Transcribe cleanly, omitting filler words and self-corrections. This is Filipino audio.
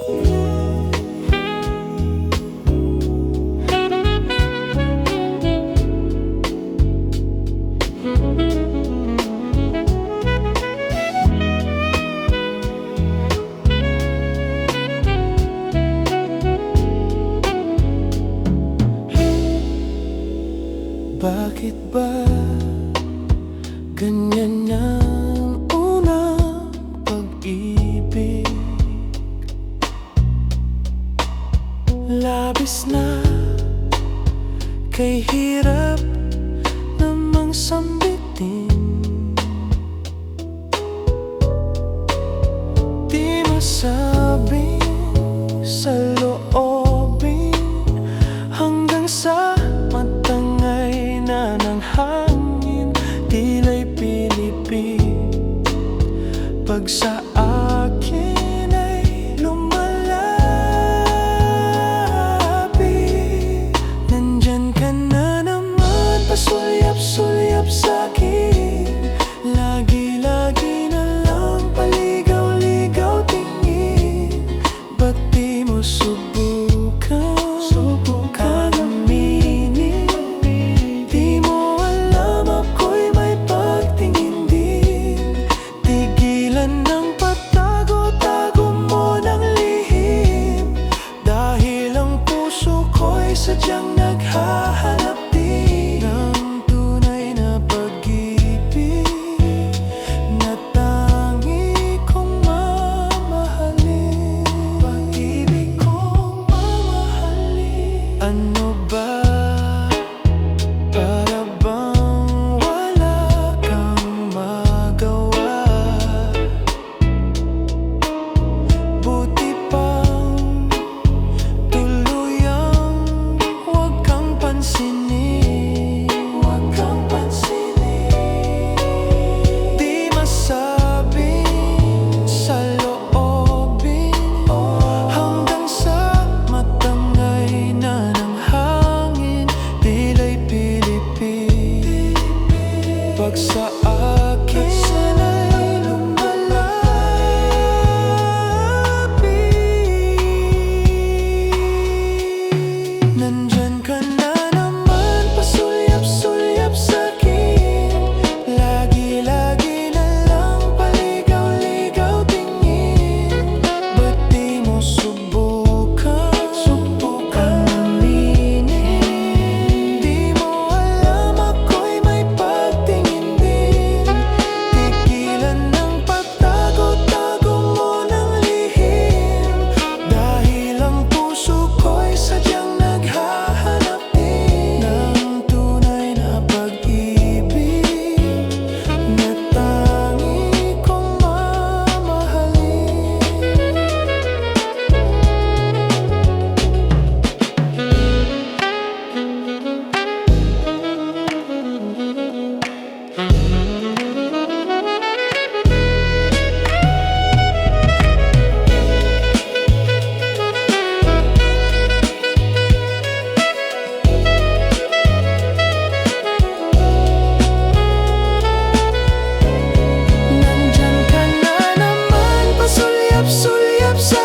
Bakit ba ganyan ang unang pag-ibig? Labis na kay hirap namang sambitin. Di masabing sa loobin hanggang sa matangay na ng hangin, tila'y pilipit. Pag sa akin ay lumalapit, nandyan ka na naman, pasulyap-sulyap sa'kin. Lagi-lagi na lang paligaw-ligaw tingin. Ba't di mo subukan aminin? Di mo alam ako'y may pagtingin din. Tigilan ng patago-tago mo ng lihim, dahil ang puso ko'y sadyang naghahanap din ng tunay na pag-ibig na tangi kong mamahalin. Pag-ibig kong mamahalin. Ano ba? Para bang wala kang magawa? Buti pang tuluyang huwag kang pansinin. Huwag kang pansinin. Di masabing sa loobin hanggang sa matangay na ng hangin, tila'y pilipit. Pag sa akin ay lumalapit, nandyan ka na naman, pasulyap-sulyap sa'kin. Lagi-lagi na lang paligaw-ligaw tingin. Ba't di mo subukan aminin? Di mo alam ako'y may pagtingin din. Tigilan ng pagtago-tago mo ng lihim, dahil ang puso ko'y sadyang naghahanap din ng tunay na pag-ibig na tangi kong mamahalin. Nandyan ka na naman, pasulyap-sulyap sa